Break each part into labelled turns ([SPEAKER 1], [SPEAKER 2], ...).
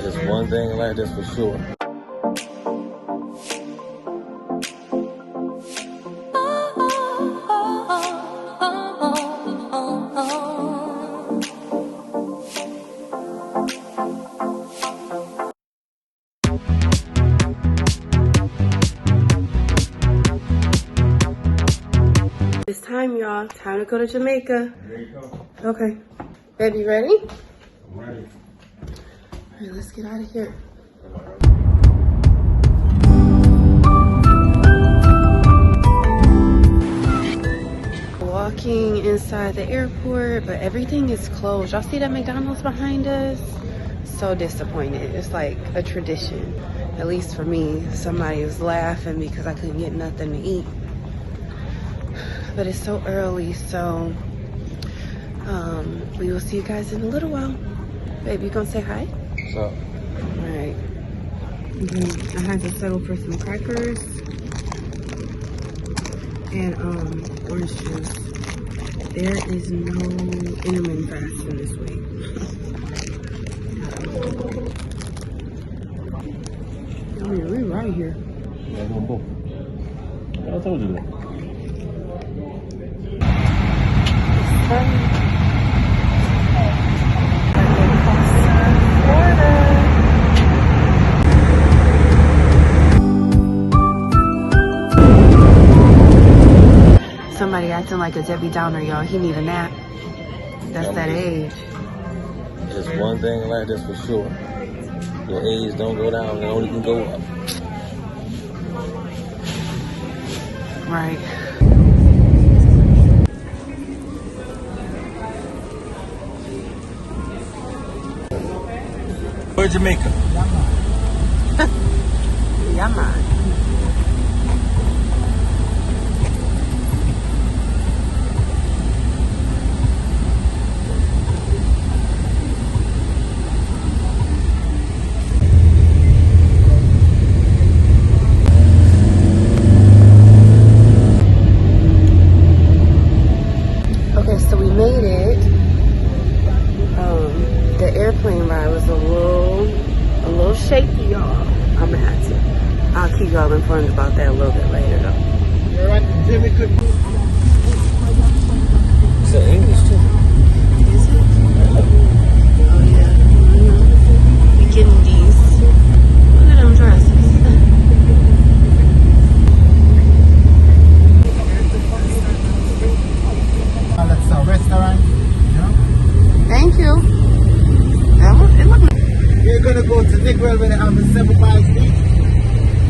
[SPEAKER 1] It's one thing in life that's for sure.
[SPEAKER 2] It's time, y'all. Time to go to Jamaica. Okay. Baby, ready?
[SPEAKER 1] I'm ready.
[SPEAKER 2] All right, let's get out of here. Walking inside the airport, but everything is closed. Y'all see that McDonald's behind us? So disappointed. It's like a tradition. At least for me. Somebody was laughing because I couldn't get nothing to eat. But it's so early, so we will see you guys in a little while. Baby, you gonna say hi?
[SPEAKER 1] What's up?
[SPEAKER 2] All right. I had to settle for some crackers and orange juice. There is no intermittent fasting this week. I mean, we're right here.
[SPEAKER 1] Yeah, I'm both. I told you that.
[SPEAKER 2] Somebody acting like a Debbie Downer, y'all. He need a nap. That's that age.
[SPEAKER 1] It's one thing in life that's for sure. Your age don't go down, it only can go up.
[SPEAKER 2] Right.
[SPEAKER 1] Where's Jamaica?
[SPEAKER 2] Yeah, man. Okay, so we made it. The airplane ride was a little shaky, y'all. I'm gonna have to. I'll keep y'all informed about that a little bit later, though.
[SPEAKER 1] You're right, Jamaica. It's in English too.
[SPEAKER 2] Is it? Oh yeah. We getting these. Look at them dresses.
[SPEAKER 3] That's a restaurant, you know?
[SPEAKER 2] Thank you. It looked nice.
[SPEAKER 3] We're gonna go to Nickwell when they have the 7 miles beach.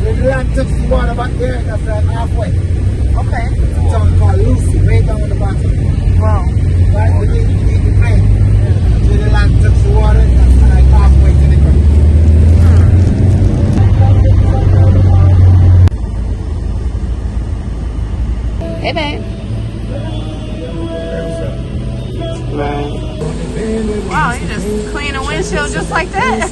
[SPEAKER 3] When the land touches the water back there, that's like halfway.
[SPEAKER 2] Okay.
[SPEAKER 3] It's a town called Lucy, way down at the bottom.
[SPEAKER 2] Wow.
[SPEAKER 3] Right beneath the plane. When the land touches the water, that's like halfway to Nickwell.
[SPEAKER 2] Hey, babe. Right. Wow, you just clean a windshield just like that?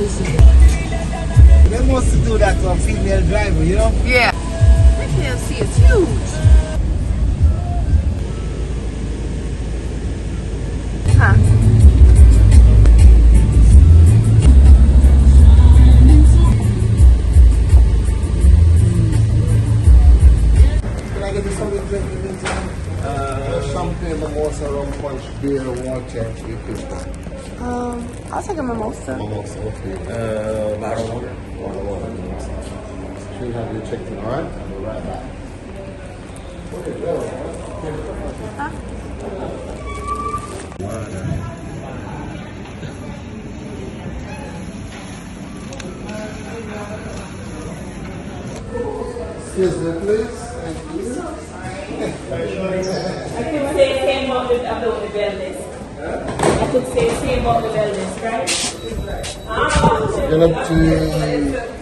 [SPEAKER 3] They must do that to a female driver, you know?
[SPEAKER 2] Yeah. That KFC is huge. Huh?
[SPEAKER 3] Can I get you something to drink in the meantime? Champagne, mimosa, rum punch, beer, water, you pick one.
[SPEAKER 2] I'll take a mimosa.
[SPEAKER 3] Mimosa, okay.
[SPEAKER 1] Bottle water.
[SPEAKER 3] Water, water, mimosa. Should have you checked in, alright? I'll be right back.
[SPEAKER 2] Huh?
[SPEAKER 3] Excuse me, please. Thank you.
[SPEAKER 4] I could say same about the wellness. I could say same about the wellness, right?
[SPEAKER 3] Get up to the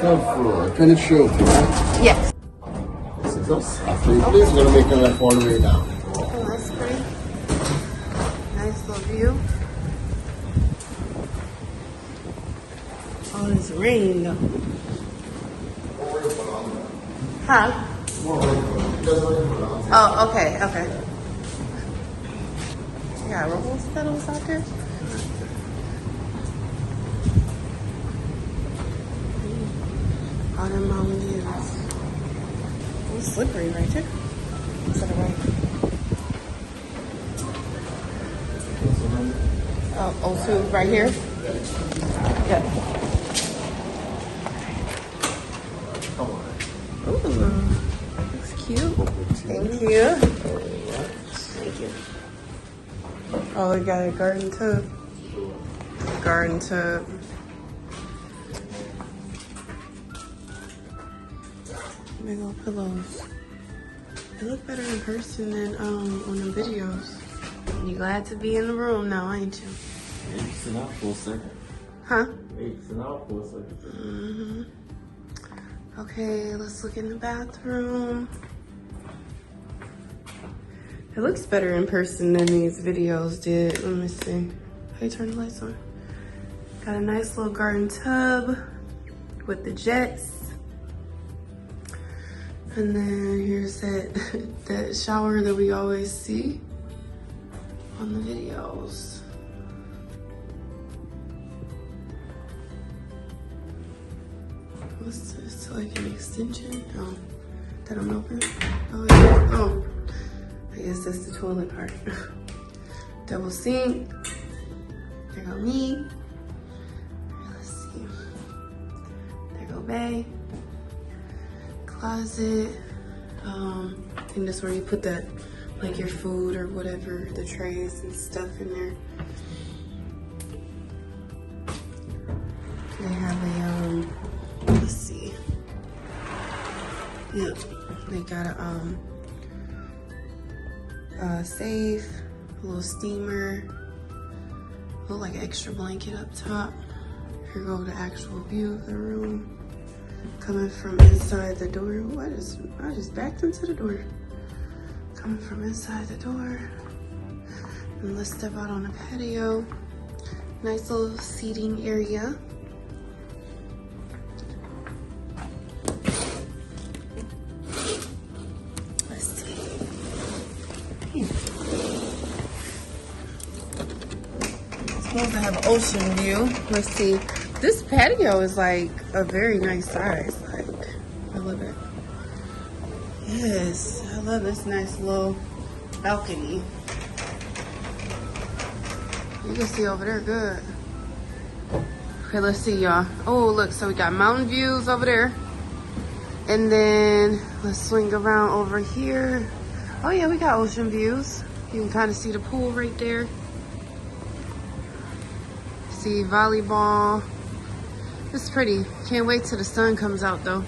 [SPEAKER 3] third floor. Can it show, right?
[SPEAKER 2] Yes.
[SPEAKER 3] This is us. After you, please, we're going to make a left all the way down.
[SPEAKER 2] Oh, that's pretty. Nice little view. Oh, it's raining though. Huh? Oh, okay, okay. You got rose petals out there? All them mountain views. It's slippery right there. To the right. Oh, so right here? Yeah. Ooh, looks cute. Thank you. Thank you. Oh, we got a garden tub. Garden tub. Big old pillows. They look better in person than on the videos. You glad to be in the room now, ain't you?
[SPEAKER 1] Yeah, you sit out for a second.
[SPEAKER 2] Huh?
[SPEAKER 1] Yeah, you sit out for a second.
[SPEAKER 2] Mm-hmm. Okay, let's look in the bathroom. It looks better in person than these videos did. Let me see. How you turn the lights on? Got a nice little garden tub with the jets. And then here's that shower that we always see on the videos. What's this? Like an extension? Oh, that I'm open? Oh, yeah. Oh, I guess that's the toilet part. Double sink. There go me. Let's see. There go Bay. Closet. I think that's where you put that, like your food or whatever, the trays and stuff in there. They have a let's see. Yep, they got a safe, a little steamer, a little like extra blanket up top. Here go the actual view of the room. Coming from inside the door. Ooh, I just backed into the door. Coming from inside the door. And let's step out on the patio. Nice little seating area. Let's see. It's supposed to have an ocean view. Let's see. This patio is like a very nice size. Like, I love it. Yes, I love this nice little balcony. You can see over there good. Okay, let's see, y'all. Oh, look, so we got mountain views over there. And then let's swing around over here. Oh yeah, we got ocean views. You can kind of see the pool right there. See volleyball. It's pretty. Can't wait till the sun comes out though.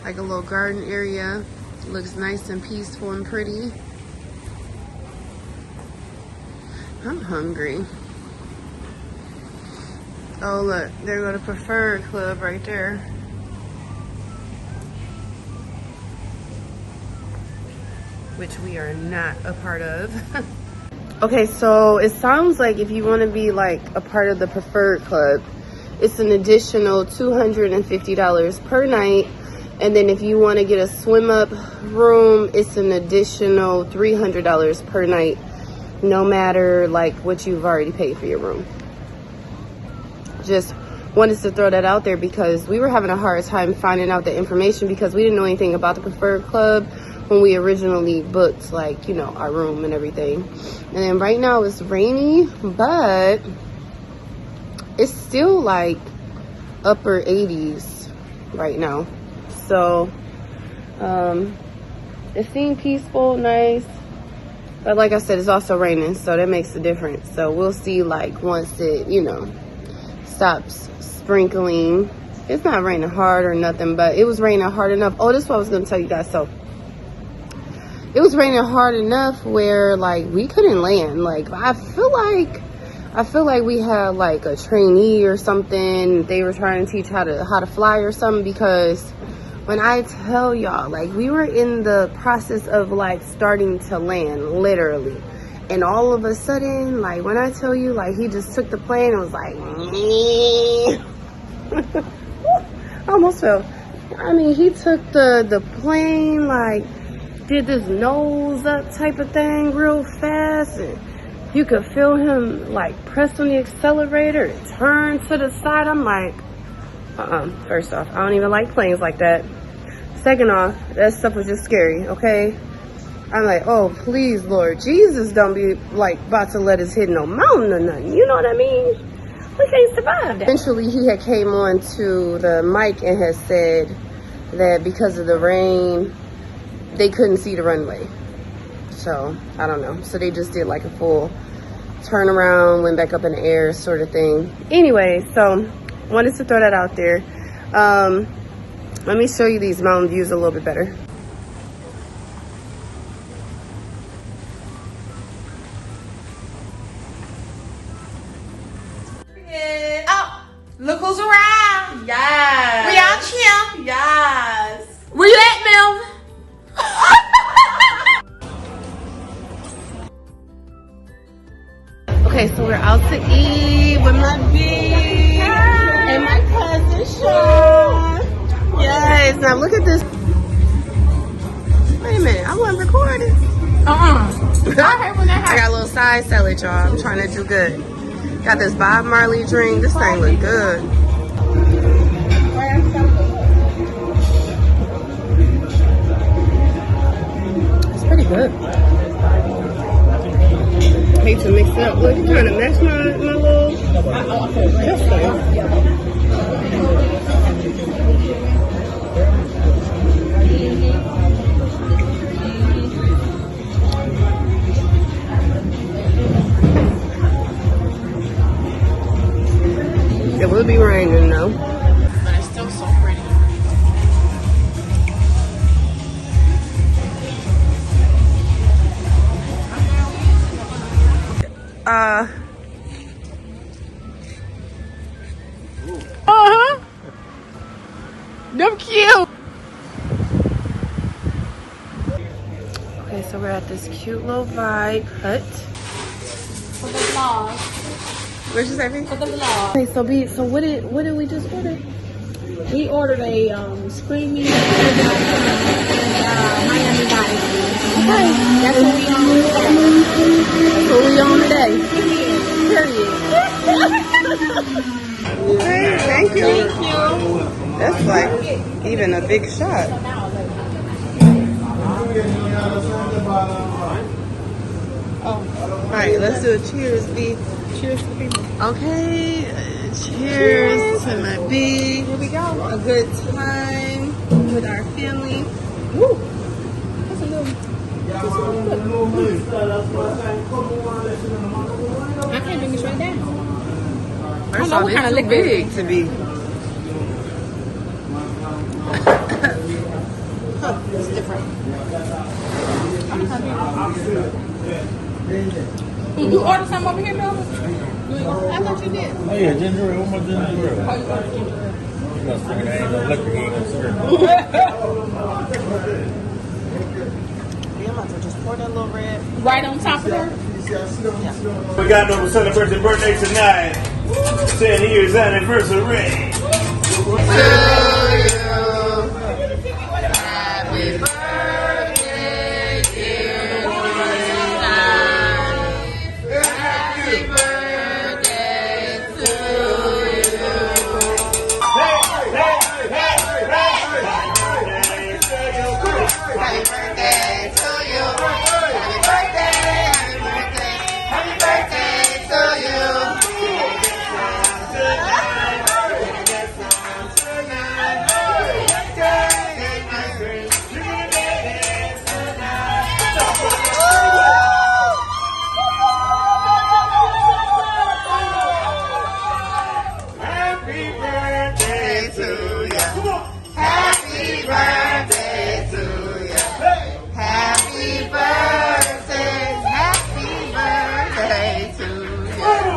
[SPEAKER 2] Like a little garden area. Looks nice and peaceful and pretty. I'm hungry. Oh look, there go the Preferred Club right there. Which we are not a part of. Okay, so it sounds like if you want to be like a part of the Preferred Club, it's an additional $250 per night. And then if you want to get a swim up room, it's an additional $300 per night, no matter like what you've already paid for your room. Just wanted to throw that out there because we were having a hard time finding out the information because we didn't know anything about the Preferred Club when we originally booked, like, you know, our room and everything. And then right now it's rainy, but it's still like upper 80s right now. So it seemed peaceful, nice, but like I said, it's also raining, so that makes a difference. So we'll see, like, once it, you know, stops sprinkling. It's not raining hard or nothing, but it was raining hard enough. Oh, this is what I was gonna tell you guys. So it was raining hard enough where like we couldn't land. Like I feel like we had like a trainee or something. They were trying to teach how to fly or something, because when I tell y'all, like, we were in the process of like starting to land, literally. And all of a sudden, like, when I tell you, like, he just took the plane and was like, I almost fell. I mean, he took the plane, like, did this nose up type of thing real fast. And you could feel him, like, press on the accelerator and turn to the side. I'm like, First off, I don't even like planes like that. Second off, that stuff was just scary, okay? I'm like, oh, please, Lord Jesus, don't be like about to let us hit no mountain or nothing. You know what I mean? We can't survive that. Eventually, he had came on to the mic and had said that because of the rain, they couldn't see the runway. So, I don't know. So they just did like a full turn around, went back up in the air sort of thing. Anyway, so wanted to throw that out there. Let me show you these mountain views a little bit better.
[SPEAKER 5] Oh, look who's around. Yes. We out here. Yes. Where you at, Melvin?
[SPEAKER 2] Okay, so we're out to eat with my bee and my cousin Sean. Yes, now look at this. Wait a minute, I wasn't recording. I got a little side salad, y'all. I'm trying to do good. Got this Bob Marley drink. This thing look good. It's pretty good. Hate to mix it up. Look, you trying to match my little It will be raining though.
[SPEAKER 5] But it's still so pretty.
[SPEAKER 2] Them cute. Okay, so we're at this cute little vibe hut.
[SPEAKER 5] For the vlog.
[SPEAKER 2] Where'd you say me?
[SPEAKER 5] For the vlog.
[SPEAKER 2] Okay, so what did we just order?
[SPEAKER 5] We ordered a screaming and Miami Vice.
[SPEAKER 2] Okay,
[SPEAKER 5] That's what we on today.
[SPEAKER 2] that's what we on today. Period. Okay, thank you.
[SPEAKER 5] Thank you.
[SPEAKER 2] That's like even a big shot. All right, let's do a cheers, B.
[SPEAKER 5] Cheers to people.
[SPEAKER 2] Okay, cheers to my B.
[SPEAKER 5] Here we go.
[SPEAKER 2] A good time with our family.
[SPEAKER 5] Woo. That's a little. I can't bring this right down.
[SPEAKER 2] First
[SPEAKER 5] know
[SPEAKER 2] off,
[SPEAKER 5] what kind of
[SPEAKER 2] it's too
[SPEAKER 5] liquor
[SPEAKER 2] big to be.
[SPEAKER 5] It's different. You ordered some over here, Melvin? I thought you did.
[SPEAKER 1] Oh yeah, ginger ale. What my ginger ale?
[SPEAKER 5] Oh, you ordered ginger ale.
[SPEAKER 1] You must think I ain't no liquor, you ain't no syrup.
[SPEAKER 2] I'm about to just pour that little red.
[SPEAKER 5] Right on top of her.
[SPEAKER 6] We got no celebrating birthday tonight. 10 years anniversary.
[SPEAKER 2] Happy birthday, dear Happy birthday to you. Happy birthday to you. Happy birthday, happy birthday to you.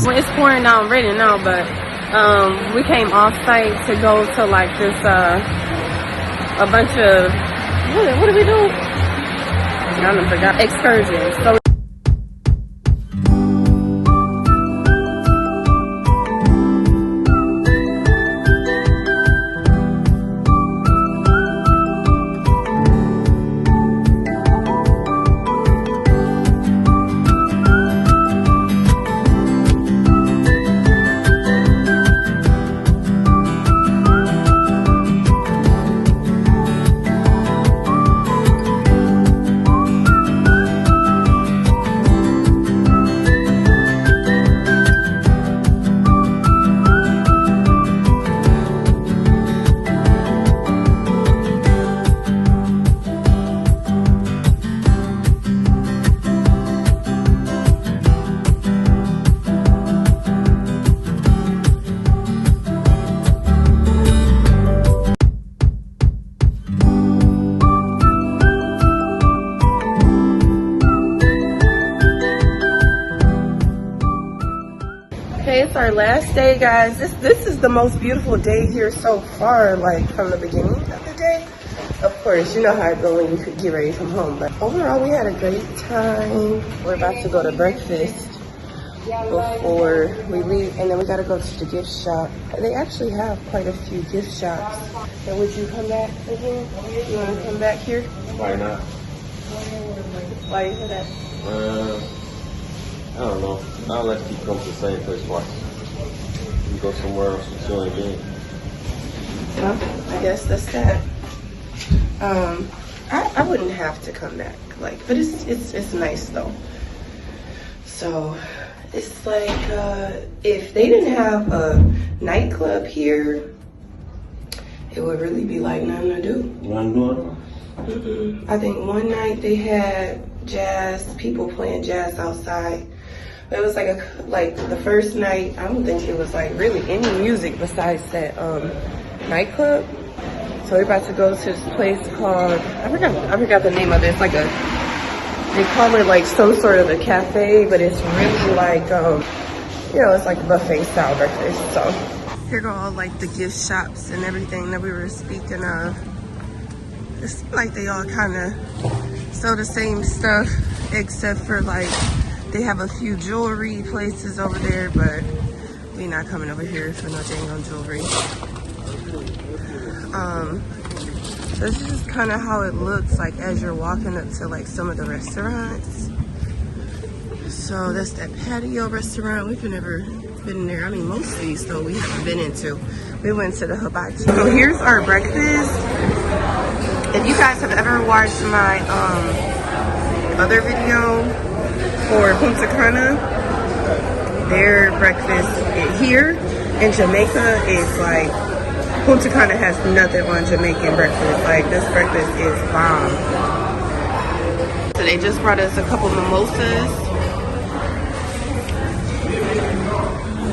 [SPEAKER 2] Well, it's pouring down raining now, but We came off site to go to like this a bunch of what did we do? I don't forgot. Excursions. So okay, it's our last day, guys. This is the most beautiful day here so far, like from the beginning of the day. Of course, you know how it goes when you could get ready from home, but overall we had a great time. We're about to go to breakfast before we leave, and then we gotta go to the gift shop. They actually have quite a few gift shops. So would you come back again? You wanna come back here?
[SPEAKER 1] Why not?
[SPEAKER 2] Why you said that?
[SPEAKER 1] I don't know. I'll let you come to the same place twice. You go somewhere else and still ain't been.
[SPEAKER 2] Well, I guess that's that. I wouldn't have to come back, like, but it's nice though. So it's like if they didn't have a nightclub here, it would really be like nothing to do.
[SPEAKER 1] You want to do it?
[SPEAKER 2] I think one night they had jazz, people playing jazz outside. It was like the first night, I don't think it was like really any music besides that nightclub. So we're about to go to this place called, I forgot the name of it. It's like they call it like some sort of a cafe, but it's really like, you know, it's like a buffet style breakfast. So here go all like the gift shops and everything that we were speaking of. It seems like they all kind of sell the same stuff, except for like they have a few jewelry places over there, but we not coming over here for no dang on jewelry. So this is kind of how it looks like as you're walking up to like some of the restaurants. So that's that patio restaurant. We've never been there. I mean, most of these though we haven't been into. We went to the hibachi. So here's our breakfast. If you guys have ever watched my other video for Punta Cana, their breakfast here in Jamaica is like, Punta Cana has nothing on Jamaican breakfast. Like, this breakfast is bomb. So they just brought us a couple mimosas.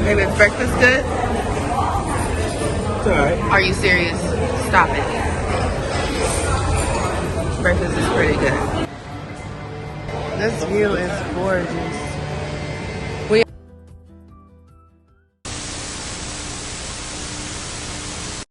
[SPEAKER 2] Maybe it's breakfast good?
[SPEAKER 1] It's alright.
[SPEAKER 2] Are you serious? Stop it. Breakfast is pretty good. This view is gorgeous.